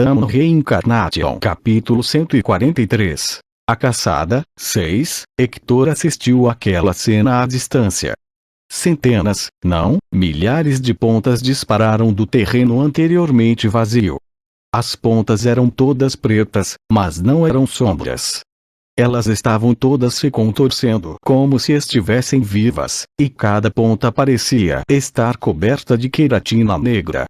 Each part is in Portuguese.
Gundam Reincarnation Capítulo 143 A Caçada, 6. Hector assistiu àquela cena à distância. Centenas, não, milhares de pontas dispararam do terreno anteriormente vazio. As pontas eram todas pretas, mas não eram sombras. Elas estavam todas se contorcendo como se estivessem vivas, e cada ponta parecia estar coberta de queratina negra.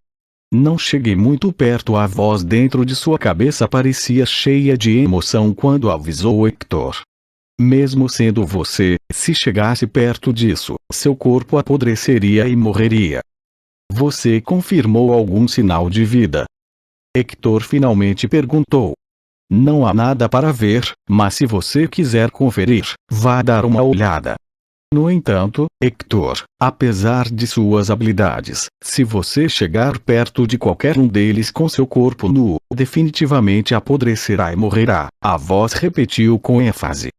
Não cheguei muito perto. A voz dentro de sua cabeça parecia cheia de emoção quando avisou Hector. Mesmo sendo você, se chegasse perto disso, seu corpo apodreceria e morreria. Você confirmou algum sinal de vida? Hector finalmente perguntou. Não há nada para ver, mas se você quiser conferir, vá dar uma olhada. No entanto, Hector, apesar de suas habilidades, se você chegar perto de qualquer um deles com seu corpo nu, definitivamente apodrecerá e morrerá, a voz repetiu com ênfase.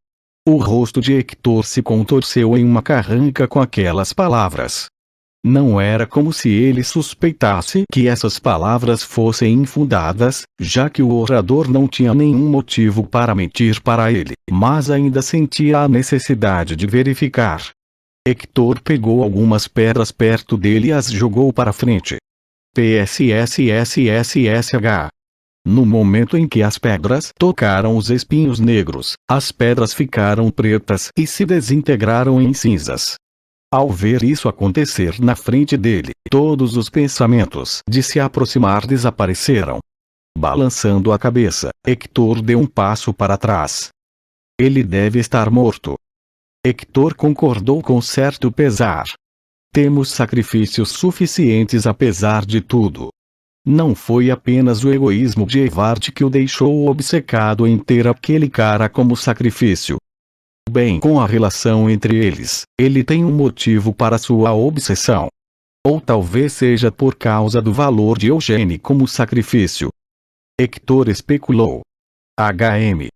O rosto de Hector se contorceu em uma carranca com aquelas palavras. Não era como se ele suspeitasse que essas palavras fossem infundadas, já que o orador não tinha nenhum motivo para mentir para ele, mas ainda sentia a necessidade de verificar. Hector pegou algumas pedras perto dele e as jogou para frente. PSSSSSH. No momento em que as pedras tocaram os espinhos negros, as pedras ficaram pretas e se desintegraram em cinzas. Ao ver isso acontecer na frente dele, todos os pensamentos de se aproximar desapareceram. Balançando a cabeça, Hector deu um passo para trás. Ele deve estar morto. Hector concordou com certo pesar. Temos sacrifícios suficientes apesar de tudo. Não foi apenas o egoísmo de Evard que o deixou obcecado em ter aquele cara como sacrifício. Bem, com a relação entre eles, ele tem um motivo para sua obsessão. Ou talvez seja por causa do valor de Eugênio como sacrifício. Hector especulou. HM.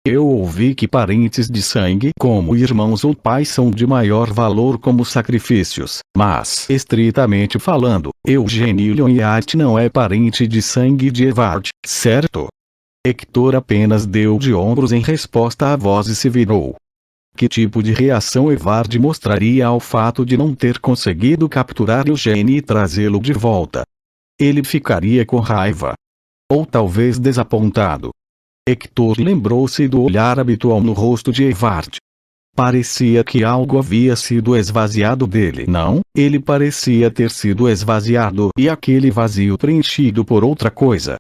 Eu ouvi que parentes de sangue como irmãos ou pais são de maior valor como sacrifícios, mas, estritamente falando, Eugênio Lyonhart não é parente de sangue de Evard, certo? Hector apenas deu de ombros em resposta à voz e se virou. Que tipo de reação Evard mostraria ao fato de não ter conseguido capturar Eugênio e trazê-lo de volta? Ele ficaria com raiva. Ou talvez desapontado. Hector lembrou-se do olhar habitual no rosto de Evard. Parecia que algo havia sido esvaziado dele. Não, ele parecia ter sido esvaziado e aquele vazio preenchido por outra coisa.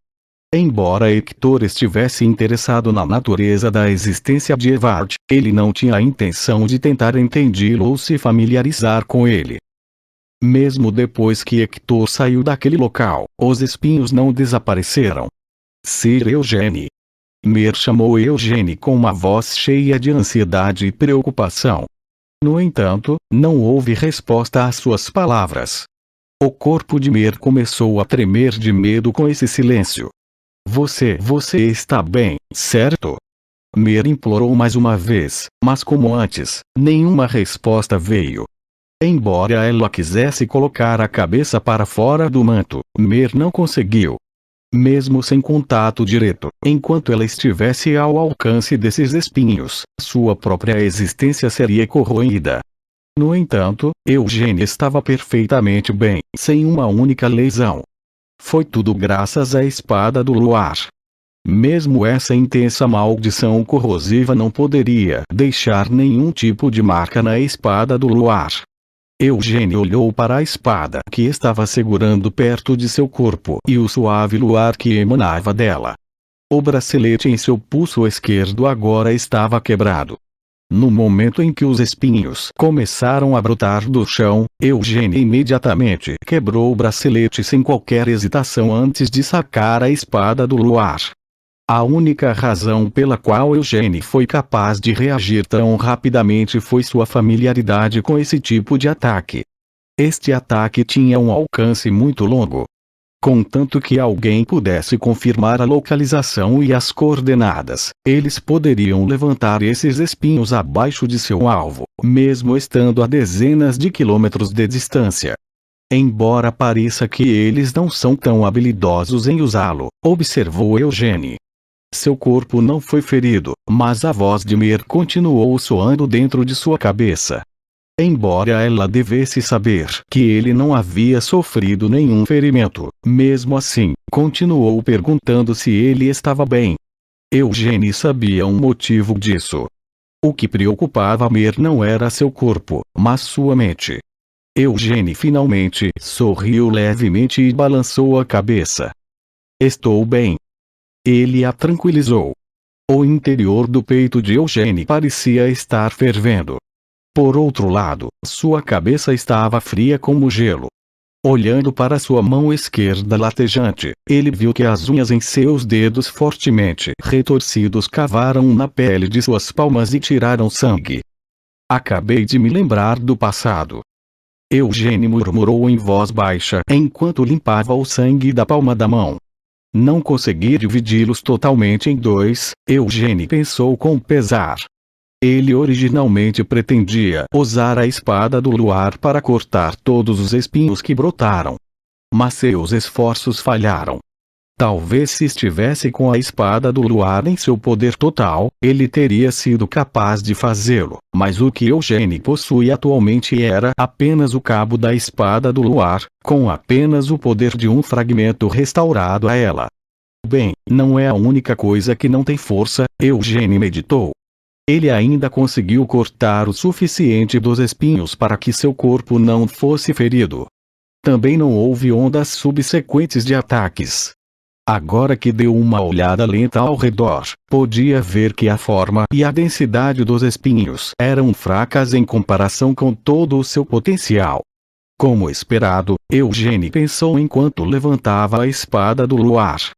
Embora Hector estivesse interessado na natureza da existência de Evard, ele não tinha a intenção de tentar entendê-lo ou se familiarizar com ele. Mesmo depois que Hector saiu daquele local, os espinhos não desapareceram. Sir Eugênio. Mer chamou Eugênio com uma voz cheia de ansiedade e preocupação. No entanto, não houve resposta às suas palavras. O corpo de Mer começou a tremer de medo com esse silêncio. Você está bem, certo? Mer implorou mais uma vez, mas como antes, nenhuma resposta veio. Embora ela quisesse colocar a cabeça para fora do manto, Mer não conseguiu. Mesmo sem contato direto, enquanto ela estivesse ao alcance desses espinhos, sua própria existência seria corroída. No entanto, Eugênio estava perfeitamente bem, sem uma única lesão. Foi tudo graças à espada do luar. Mesmo essa intensa maldição corrosiva não poderia deixar nenhum tipo de marca na espada do luar. Eugênio olhou para a espada que estava segurando perto de seu corpo e o suave luar que emanava dela. O bracelete em seu pulso esquerdo agora estava quebrado. No momento em que os espinhos começaram a brotar do chão, Eugênio imediatamente quebrou o bracelete sem qualquer hesitação antes de sacar a espada do luar. A única razão pela qual Eugênio foi capaz de reagir tão rapidamente foi sua familiaridade com esse tipo de ataque. Este ataque tinha um alcance muito longo. Contanto que alguém pudesse confirmar a localização e as coordenadas, eles poderiam levantar esses espinhos abaixo de seu alvo, mesmo estando a dezenas de quilômetros de distância. Embora pareça que eles não são tão habilidosos em usá-lo, observou Eugênie. Seu corpo não foi ferido, mas a voz de Mer continuou soando dentro de sua cabeça. Embora ela devesse saber que ele não havia sofrido nenhum ferimento, mesmo assim, continuou perguntando se ele estava bem. Eugênie sabia um motivo disso. O que preocupava Mer não era seu corpo, mas sua mente. Eugênie finalmente sorriu levemente e balançou a cabeça. Estou bem. Ele a tranquilizou. O interior do peito de Eugênie parecia estar fervendo. Por outro lado, sua cabeça estava fria como gelo. Olhando para sua mão esquerda latejante, ele viu que as unhas em seus dedos fortemente retorcidos cavaram na pele de suas palmas e tiraram sangue. Acabei de me lembrar do passado. Eugênie murmurou em voz baixa enquanto limpava o sangue da palma da mão. Não consegui dividi-los totalmente em dois, Eugênie pensou com pesar. Ele originalmente pretendia usar a espada do luar para cortar todos os espinhos que brotaram. Mas seus esforços falharam. Talvez se estivesse com a espada do luar em seu poder total, ele teria sido capaz de fazê-lo, mas o que Eugênie possui atualmente era apenas o cabo da espada do luar, com apenas o poder de um fragmento restaurado a ela. Bem, não é a única coisa que não tem força, Eugênie meditou. Ele ainda conseguiu cortar o suficiente dos espinhos para que seu corpo não fosse ferido. Também não houve ondas subsequentes de ataques. Agora que deu uma olhada lenta ao redor, podia ver que a forma e a densidade dos espinhos eram fracas em comparação com todo o seu potencial. Como esperado, Eugênie pensou enquanto levantava a espada do luar.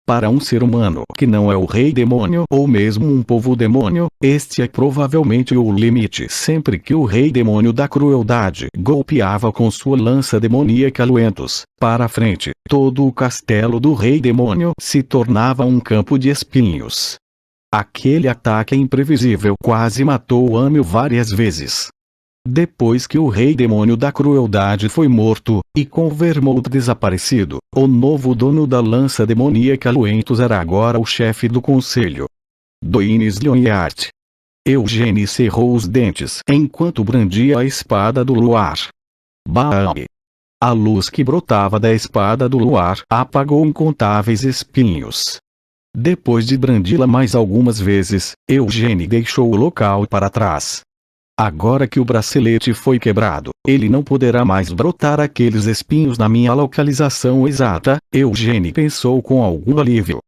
Para um ser humano que não é o rei demônio ou mesmo um povo demônio, este é provavelmente o limite. Sempre que o rei demônio da crueldade golpeava com sua lança demoníaca Luentos para a frente, todo o castelo do rei demônio se tornava um campo de espinhos. Aquele ataque imprevisível quase matou Amiel várias vezes. Depois que o rei demônio da crueldade foi morto, e com Vermouth desaparecido, o novo dono da lança demoníaca Luentos era agora o chefe do conselho. Doines Lyonheart. Eugênie cerrou os dentes enquanto brandia a espada do luar. Baam! A luz que brotava da espada do luar apagou incontáveis espinhos. Depois de brandi-la mais algumas vezes, Eugênie deixou o local para trás. Agora que o bracelete foi quebrado, ele não poderá mais brotar aqueles espinhos na minha localização exata, Eugênie pensou com algum alívio.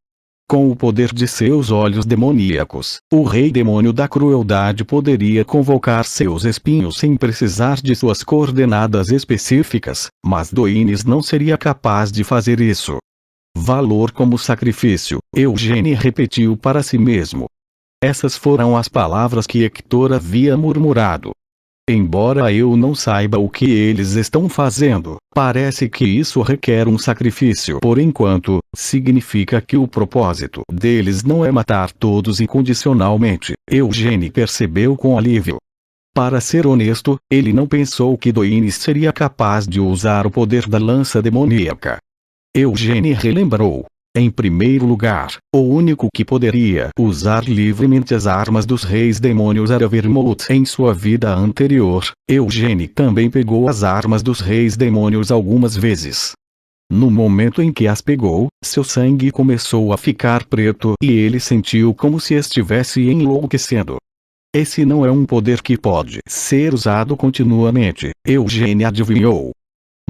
Com o poder de seus olhos demoníacos, o rei demônio da crueldade poderia convocar seus espinhos sem precisar de suas coordenadas específicas, mas Doines não seria capaz de fazer isso. Valor como sacrifício, Eugênie repetiu para si mesmo. Essas foram as palavras que Hector havia murmurado. Embora eu não saiba o que eles estão fazendo, parece que isso requer um sacrifício. Por enquanto, significa que o propósito deles não é matar todos incondicionalmente, Eugênie percebeu com alívio. Para ser honesto, ele não pensou que Doines seria capaz de usar o poder da lança demoníaca. Eugênie relembrou. Em primeiro lugar, o único que poderia usar livremente as armas dos reis demônios era Vermouth. Em sua vida anterior, Eugênie também pegou as armas dos reis demônios algumas vezes. No momento em que as pegou, seu sangue começou a ficar preto e ele sentiu como se estivesse enlouquecendo. Esse não é um poder que pode ser usado continuamente, Eugênie adivinhou.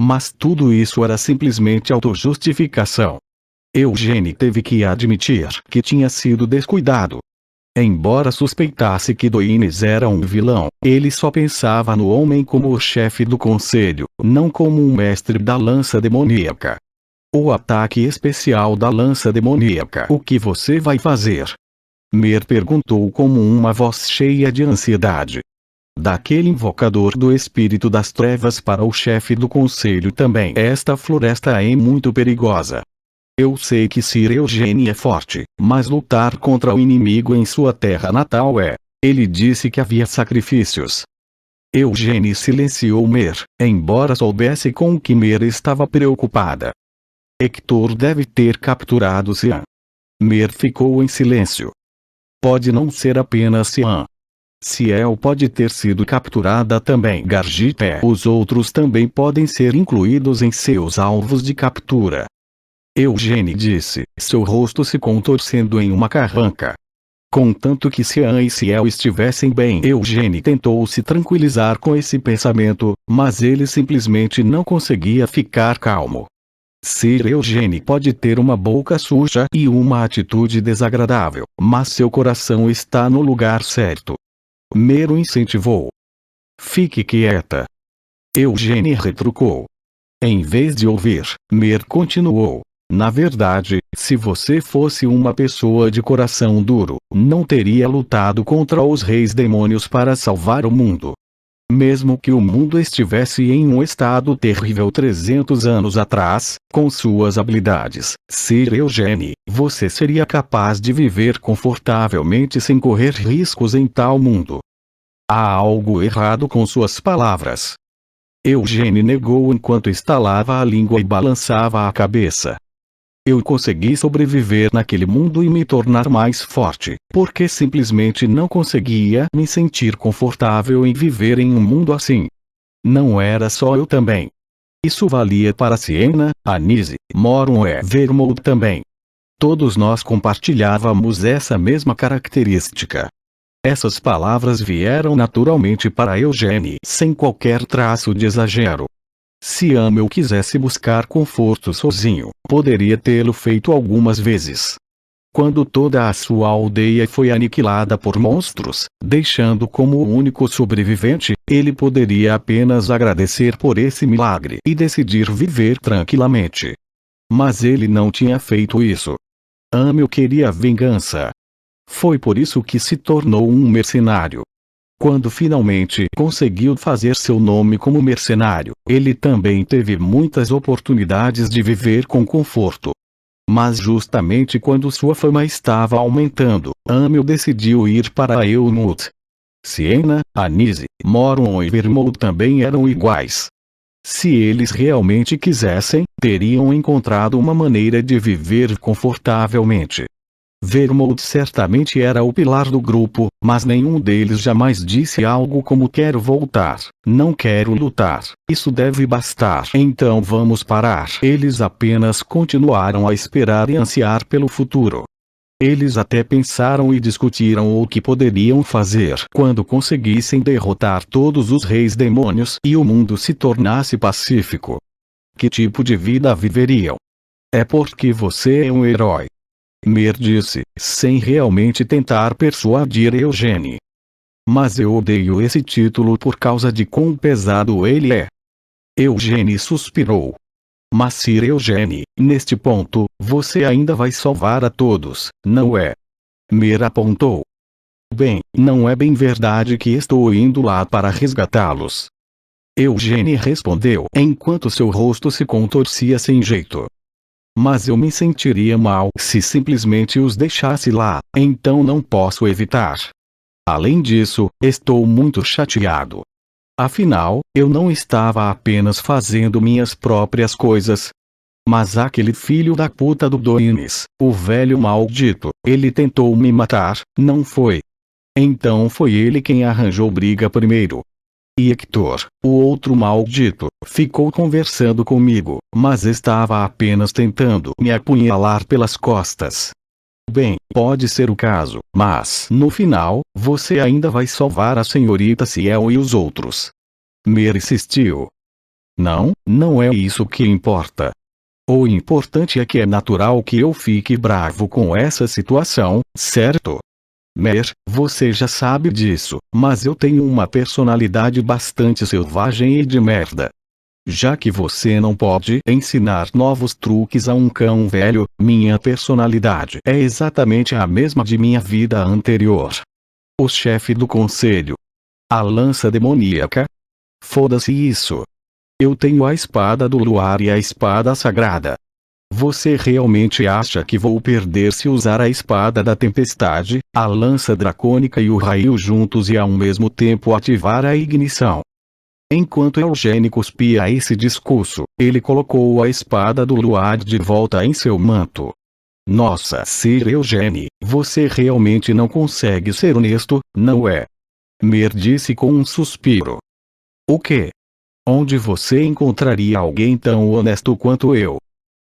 Mas tudo isso era simplesmente autojustificação. Eugênie teve que admitir que tinha sido descuidado. Embora suspeitasse que Doines era um vilão, ele só pensava no homem como o chefe do conselho, não como um mestre da lança demoníaca. O ataque especial da lança demoníaca. O que você vai fazer? Mer perguntou com uma voz cheia de ansiedade. Daquele invocador do espírito das trevas para o chefe do conselho também. Esta floresta é muito perigosa. Eu sei que Sir Eugênie é forte, mas lutar contra o inimigo em sua terra natal é... Ele disse que havia sacrifícios. Eugênie silenciou Mer, embora soubesse com o que Mer estava preocupada. Hector deve ter capturado Cian. Mer ficou em silêncio. Pode não ser apenas Cian. Ciel pode ter sido capturada também. Gargité. Os outros também podem ser incluídos em seus alvos de captura. Eugênie disse, seu rosto se contorcendo em uma carranca. Contanto que Cian e Ciel estivessem bem. Eugênie tentou se tranquilizar com esse pensamento, mas ele simplesmente não conseguia ficar calmo. Sir Eugênie pode ter uma boca suja e uma atitude desagradável, mas seu coração está no lugar certo. Mer o incentivou. Fique quieta. Eugênie retrucou. Em vez de ouvir, Mer continuou. Na verdade, se você fosse uma pessoa de coração duro, não teria lutado contra os reis demônios para salvar o mundo. Mesmo que o mundo estivesse em um estado terrível 300 anos atrás, com suas habilidades, Sir Eugênie, você seria capaz de viver confortavelmente sem correr riscos em tal mundo. Há algo errado com suas palavras. Eugênie negou enquanto estalava a língua e balançava a cabeça. Eu consegui sobreviver naquele mundo e me tornar mais forte, porque simplesmente não conseguia me sentir confortável em viver em um mundo assim. Não era só eu também. Isso valia para Siena, Anise, Moron e Vermouth também. Todos nós compartilhávamos essa mesma característica. Essas palavras vieram naturalmente para Eugênie sem qualquer traço de exagero. Se Amel quisesse buscar conforto sozinho, poderia tê-lo feito algumas vezes. Quando toda a sua aldeia foi aniquilada por monstros, deixando como o único sobrevivente, ele poderia apenas agradecer por esse milagre e decidir viver tranquilamente. Mas ele não tinha feito isso. Amel queria vingança. Foi por isso que se tornou um mercenário. Quando finalmente conseguiu fazer seu nome como mercenário, ele também teve muitas oportunidades de viver com conforto. Mas justamente quando sua fama estava aumentando, Amel decidiu ir para Eulmouth. Siena, Anise, Moron e Vermouth também eram iguais. Se eles realmente quisessem, teriam encontrado uma maneira de viver confortavelmente. Vermouth certamente era o pilar do grupo, mas nenhum deles jamais disse algo como quero voltar, não quero lutar, isso deve bastar. Então vamos parar. Eles apenas continuaram a esperar e ansiar pelo futuro. Eles até pensaram e discutiram o que poderiam fazer quando conseguissem derrotar todos os reis demônios e o mundo se tornasse pacífico. Que tipo de vida viveriam? É porque você é um herói. Mer disse, sem realmente tentar persuadir Eugênie. Mas eu odeio esse título por causa de quão pesado ele é. Eugênie suspirou. Mas Sir Eugênie, neste ponto, você ainda vai salvar a todos, não é? Mer apontou. Bem, não é bem verdade que estou indo lá para resgatá-los. Eugênie respondeu enquanto seu rosto se contorcia sem jeito. Mas eu me sentiria mal se simplesmente os deixasse lá, então não posso evitar. Além disso, estou muito chateado. Afinal, eu não estava apenas fazendo minhas próprias coisas. Mas aquele filho da puta do Doines, o velho maldito, ele tentou me matar, não foi? Então foi ele quem arranjou briga primeiro. E Hector, o outro maldito, ficou conversando comigo, mas estava apenas tentando me apunhalar pelas costas. Bem, pode ser o caso, mas, no final, você ainda vai salvar a senhorita Ciel e os outros. Mer insistiu. Não, não é isso que importa. O importante é que é natural que eu fique bravo com essa situação, certo? Mer, você já sabe disso, mas eu tenho uma personalidade bastante selvagem e de merda. Já que você não pode ensinar novos truques a um cão velho, minha personalidade é exatamente a mesma de minha vida anterior. O chefe do conselho. A lança demoníaca. Foda-se isso. Eu tenho a espada do luar e a espada sagrada. Você realmente acha que vou perder se usar a espada da tempestade, a lança dracônica e o raio juntos e ao mesmo tempo ativar a ignição? Enquanto Eugênio cuspia esse discurso, ele colocou a espada do luar de volta em seu manto. Nossa, Sir Eugênio, você realmente não consegue ser honesto, não é? Mer disse com um suspiro. O quê? Onde você encontraria alguém tão honesto quanto eu?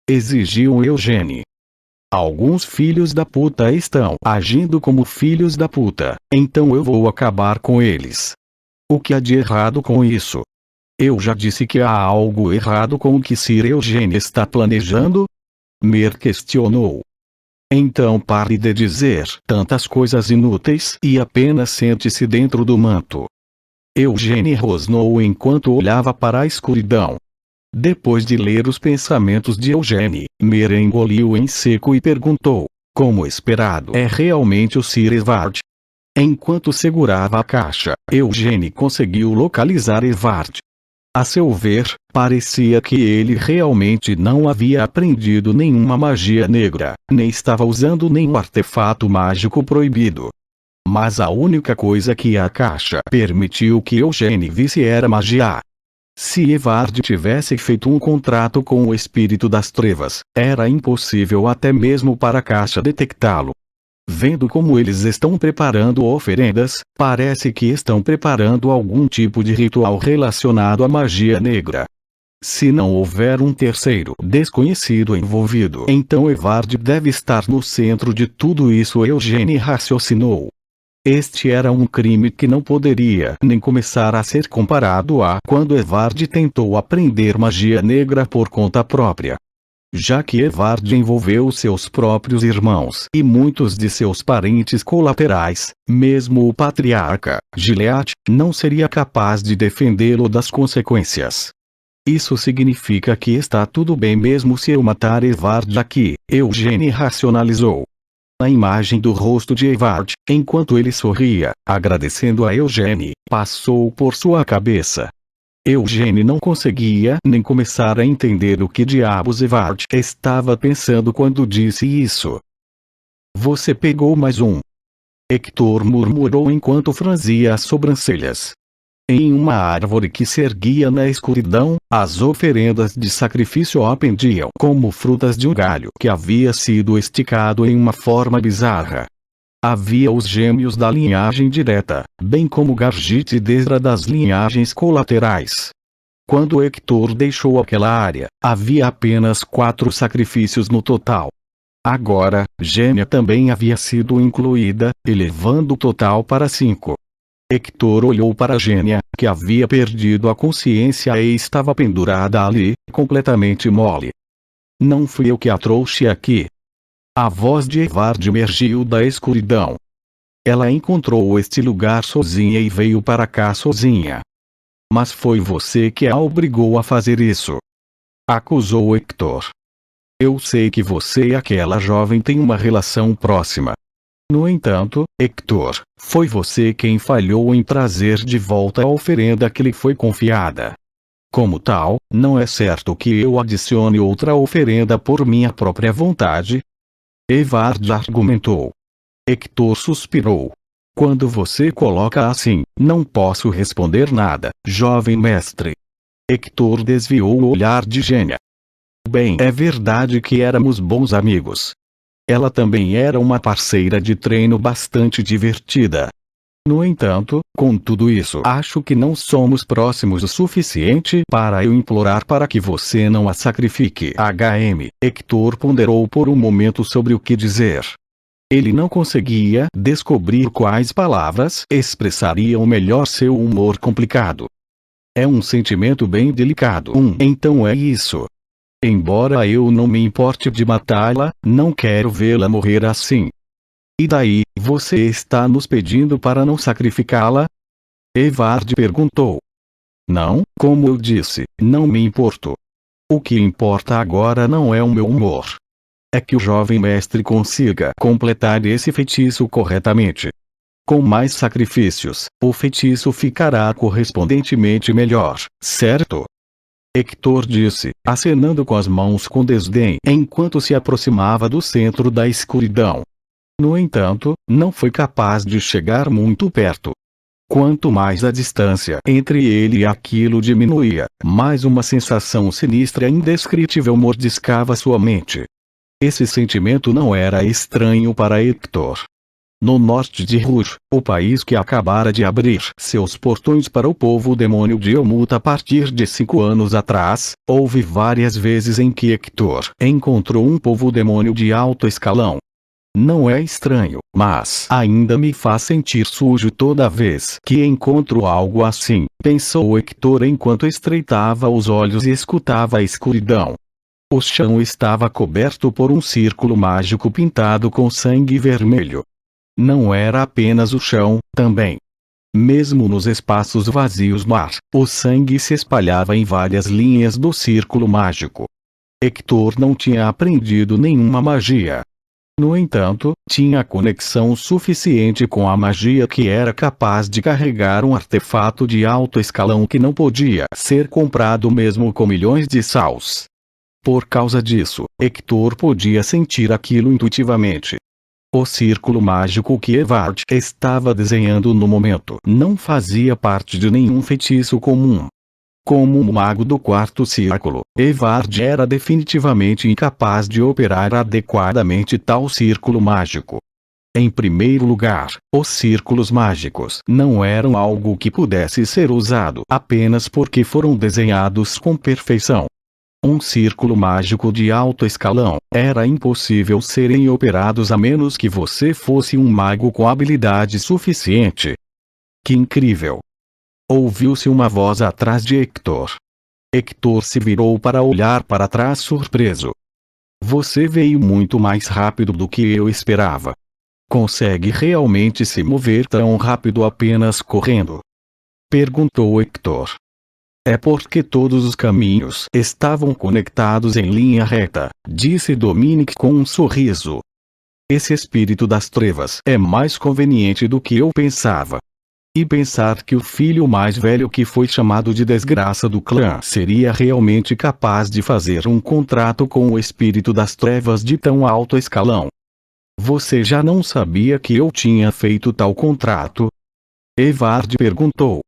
Exigiu Eugênio. Alguns filhos da puta estão agindo como filhos da puta, então eu vou acabar com eles. O que há de errado com isso? Eu já disse que há algo errado com o que Sir Eugênio está planejando? Mer questionou. Então pare de dizer tantas coisas inúteis e apenas sente-se dentro do manto. Eugênio rosnou enquanto olhava para a escuridão. Depois de ler os pensamentos de Eugênio, Mer engoliu em seco e perguntou, como esperado, é realmente o Sir Evard? Enquanto segurava a caixa, Eugênio conseguiu localizar Evard. A seu ver, parecia que ele realmente não havia aprendido nenhuma magia negra, nem estava usando nenhum artefato mágico proibido. Mas a única coisa que a caixa permitiu que Eugênio visse era magia. Se Evard tivesse feito um contrato com o espírito das trevas, era impossível até mesmo para a caixa detectá-lo. Vendo como eles estão preparando oferendas, parece que estão preparando algum tipo de ritual relacionado à magia negra. Se não houver um terceiro desconhecido envolvido, então Evard deve estar no centro de tudo isso, Eugênio raciocinou. Este era um crime que não poderia nem começar a ser comparado a quando Evard tentou aprender magia negra por conta própria. Já que Evard envolveu seus próprios irmãos e muitos de seus parentes colaterais, mesmo o patriarca, Gilead, não seria capaz de defendê-lo das consequências. Isso significa que está tudo bem mesmo se eu matar Evard aqui, Eugênio racionalizou. A imagem do rosto de Evard, enquanto ele sorria, agradecendo a Eugênio, passou por sua cabeça. Eugênio não conseguia nem começar a entender o que diabos Evard estava pensando quando disse isso. Você pegou mais um. Hector murmurou enquanto franzia as sobrancelhas. Em uma árvore que se erguia na escuridão, as oferendas de sacrifício pendiam como frutas de um galho que havia sido esticado em uma forma bizarra. Havia os gêmeos da linhagem direta, bem como Gargit e Desra das linhagens colaterais. Quando Hector deixou aquela área, havia apenas 4 sacrifícios no total. Agora, Gênia também havia sido incluída, elevando o total para 5. Hector olhou para Gênia, que havia perdido a consciência e estava pendurada ali, completamente mole. Não fui eu que a trouxe aqui. A voz de Evard emergiu da escuridão. Ela encontrou este lugar sozinha e veio para cá sozinha. Mas foi você que a obrigou a fazer isso. Acusou Hector. Eu sei que você e aquela jovem têm uma relação próxima. No entanto, Hector, foi você quem falhou em trazer de volta a oferenda que lhe foi confiada. Como tal, não é certo que eu adicione outra oferenda por minha própria vontade? Evard argumentou. Hector suspirou. Quando você coloca assim, não posso responder nada, jovem mestre. Hector desviou o olhar de Gênia. Bem, é verdade que éramos bons amigos. Ela também era uma parceira de treino bastante divertida. No entanto, com tudo isso, acho que não somos próximos o suficiente para eu implorar para que você não a sacrifique. Hector ponderou por um momento sobre o que dizer. Ele não conseguia descobrir quais palavras expressariam melhor seu humor complicado. É um sentimento bem delicado. Então é isso. Embora eu não me importe de matá-la, não quero vê-la morrer assim. E daí, você está nos pedindo para não sacrificá-la? Evard perguntou. Não, como eu disse, não me importo. O que importa agora não é o meu humor. É que o jovem mestre consiga completar esse feitiço corretamente. Com mais sacrifícios, o feitiço ficará correspondentemente melhor, certo? Hector disse, acenando com as mãos com desdém enquanto se aproximava do centro da escuridão. No entanto, não foi capaz de chegar muito perto. Quanto mais a distância entre ele e aquilo diminuía, mais uma sensação sinistra e indescritível mordiscava sua mente. Esse sentimento não era estranho para Hector. No norte de Rouge, o país que acabara de abrir seus portões para o povo demônio de Omut a partir de 5 anos atrás, houve várias vezes em que Hector encontrou um povo demônio de alto escalão. Não é estranho, mas ainda me faz sentir sujo toda vez que encontro algo assim, pensou Hector enquanto estreitava os olhos e escutava a escuridão. O chão estava coberto por um círculo mágico pintado com sangue vermelho. Não era apenas o chão, também. Mesmo nos espaços vazios no ar, o sangue se espalhava em várias linhas do círculo mágico. Hector não tinha aprendido nenhuma magia. No entanto, tinha conexão suficiente com a magia que era capaz de carregar um artefato de alto escalão que não podia ser comprado mesmo com milhões de sals. Por causa disso, Hector podia sentir aquilo intuitivamente. O círculo mágico que Evard estava desenhando no momento não fazia parte de nenhum feitiço comum. Como um mago do quarto círculo, Evard era definitivamente incapaz de operar adequadamente tal círculo mágico. Em primeiro lugar, os círculos mágicos não eram algo que pudesse ser usado apenas porque foram desenhados com perfeição. Um círculo mágico de alto escalão era impossível serem operados a menos que você fosse um mago com habilidade suficiente. Que incrível! Ouviu-se uma voz atrás de Hector. Hector se virou para olhar para trás surpreso. Você veio muito mais rápido do que eu esperava. Consegue realmente se mover tão rápido apenas correndo? Perguntou Hector. É porque todos os caminhos estavam conectados em linha reta, disse Dominic com um sorriso. Esse espírito das trevas é mais conveniente do que eu pensava. E pensar que o filho mais velho que foi chamado de desgraça do clã seria realmente capaz de fazer um contrato com o espírito das trevas de tão alto escalão. Você já não sabia que eu tinha feito tal contrato? Evard perguntou.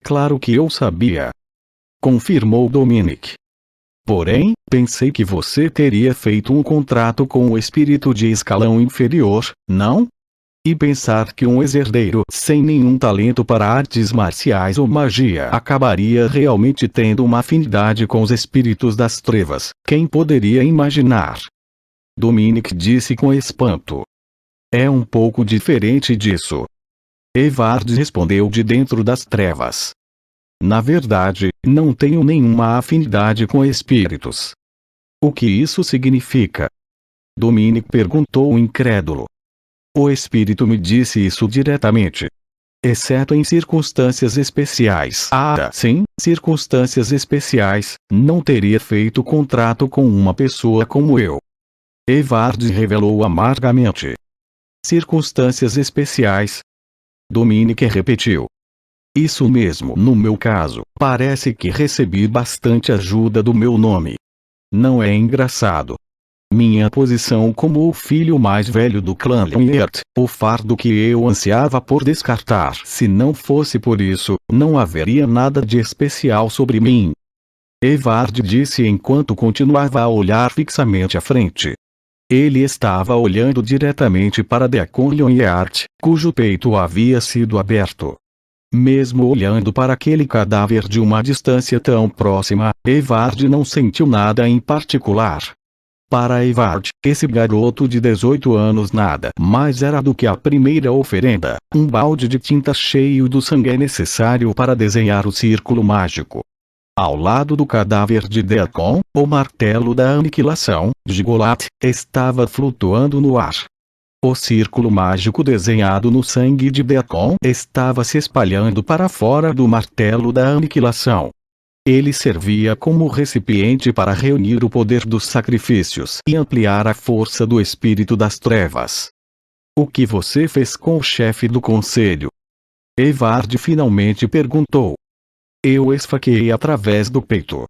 Claro que eu sabia. Confirmou Dominic. Porém, pensei que você teria feito um contrato com o espírito de escalão inferior, não? E pensar que um herdeiro sem nenhum talento para artes marciais ou magia acabaria realmente tendo uma afinidade com os espíritos das trevas, quem poderia imaginar? Dominic disse com espanto. É um pouco diferente disso. Evard respondeu de dentro das trevas. Na verdade, não tenho nenhuma afinidade com espíritos. O que isso significa? Dominic perguntou incrédulo. O espírito me disse isso diretamente. Exceto em circunstâncias especiais. Ah, sim, circunstâncias especiais, não teria feito contrato com uma pessoa como eu. Evard revelou amargamente. Circunstâncias especiais? Dominic repetiu. Isso mesmo. No meu caso, parece que recebi bastante ajuda do meu nome. Não é engraçado? Minha posição como o filho mais velho do clã Lionheart, o fardo que eu ansiava por descartar. Se não fosse por isso, não haveria nada de especial sobre mim. Evard disse enquanto continuava a olhar fixamente à frente. Ele estava olhando diretamente para Deacon Lionheart, cujo peito havia sido aberto. Mesmo olhando para aquele cadáver de uma distância tão próxima, Evard não sentiu nada em particular. Para Evard, esse garoto de 18 anos nada mais era do que a primeira oferenda, um balde de tinta cheio do sangue necessário para desenhar o círculo mágico. Ao lado do cadáver de Deacon, o martelo da aniquilação, Gigolat, estava flutuando no ar. O círculo mágico desenhado no sangue de Deacon estava se espalhando para fora do martelo da aniquilação. Ele servia como recipiente para reunir o poder dos sacrifícios e ampliar a força do espírito das trevas. O que você fez com o chefe do conselho? Evard finalmente perguntou. Eu esfaqueei através do peito.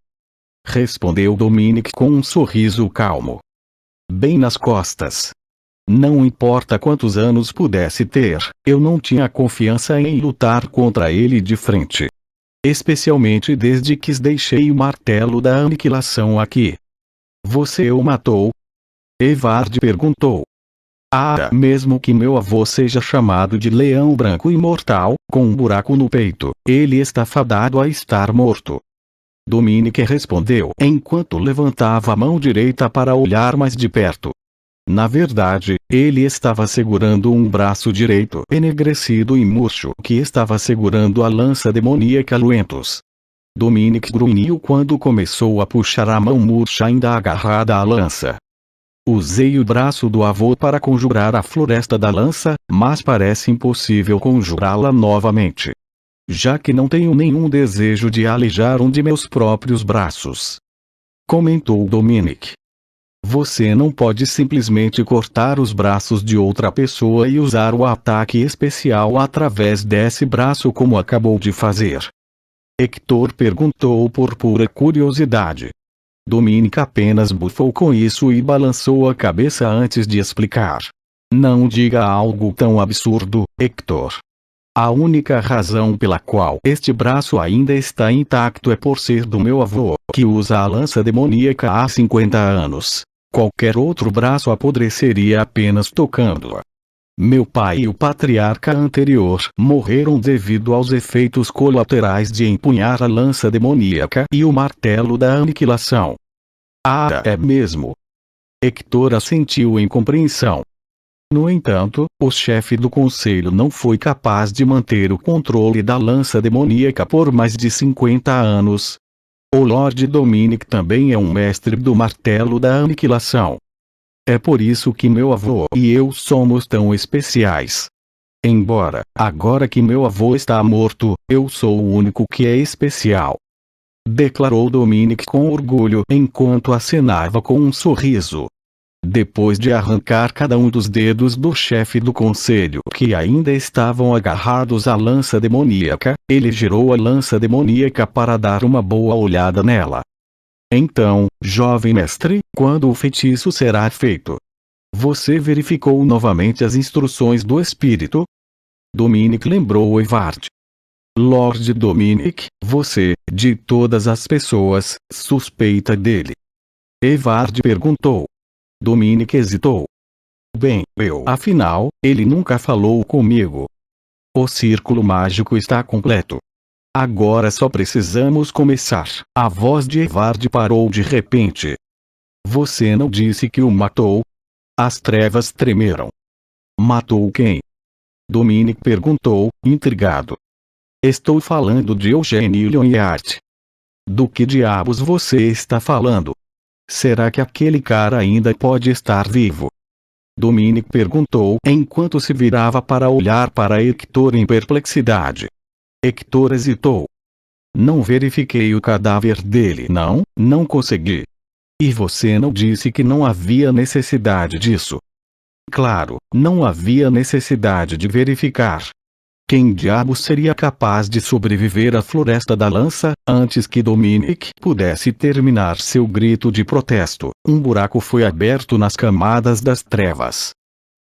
respondeu Dominic com um sorriso calmo. Bem nas costas. Não importa quantos anos pudesse ter, eu não tinha confiança em lutar contra ele de frente. Especialmente desde que deixei o martelo da aniquilação aqui. Você o matou? Evard perguntou. Mesmo que meu avô seja chamado de Leão Branco Imortal, com um buraco no peito, ele está fadado a estar morto. Dominic respondeu enquanto levantava a mão direita para olhar mais de perto. Na verdade, ele estava segurando um braço direito enegrecido e murcho que estava segurando a lança demoníaca Luentus. Dominic grunhiu quando começou a puxar a mão murcha ainda agarrada à lança. Usei o braço do avô para conjurar a floresta da lança, mas parece impossível conjurá-la novamente. Já que não tenho nenhum desejo de aleijar um de meus próprios braços. Comentou Dominic. Você não pode simplesmente cortar os braços de outra pessoa e usar o ataque especial através desse braço como acabou de fazer. Hector perguntou por pura curiosidade. Dominic apenas bufou com isso e balançou a cabeça antes de explicar. Não diga algo tão absurdo, Hector. A única razão pela qual este braço ainda está intacto é por ser do meu avô, que usa a lança demoníaca há 50 anos. Qualquer outro braço apodreceria apenas tocando-a. Meu pai e o patriarca anterior morreram devido aos efeitos colaterais de empunhar a lança demoníaca e o martelo da aniquilação. É mesmo? Hector assentiu em compreensão. No entanto, o chefe do conselho não foi capaz de manter o controle da lança demoníaca por mais de 50 anos. O Lord Dominic também é um mestre do martelo da aniquilação. É por isso que meu avô e eu somos tão especiais. Embora, agora que meu avô está morto, eu sou o único que é especial. Declarou Dominic com orgulho enquanto acenava com um sorriso. Depois de arrancar cada um dos dedos do chefe do conselho que ainda estavam agarrados à lança demoníaca, ele girou a lança demoníaca para dar uma boa olhada nela. Então, jovem mestre, quando o feitiço será feito? Você verificou novamente as instruções do espírito? Dominic lembrou Evard. Lord Dominic, você, de todas as pessoas, suspeita dele. Evard perguntou. Dominic hesitou. Bem, afinal, ele nunca falou comigo. O círculo mágico está completo. Agora só precisamos começar. A voz de Evard parou de repente. Você não disse que o matou? As trevas tremeram. Matou quem? Dominic perguntou, intrigado. Estou falando de Eugène Lyonheart. Do que diabos você está falando? Será que aquele cara ainda pode estar vivo? Dominic perguntou enquanto se virava para olhar para Hector em perplexidade. Hector hesitou. Não verifiquei o cadáver dele, não consegui. E você não disse que não havia necessidade disso? Claro, não havia necessidade de verificar. Quem diabo seria capaz de sobreviver à Floresta da Lança, antes que Dominic pudesse terminar seu grito de protesto? Um buraco foi aberto nas camadas das trevas.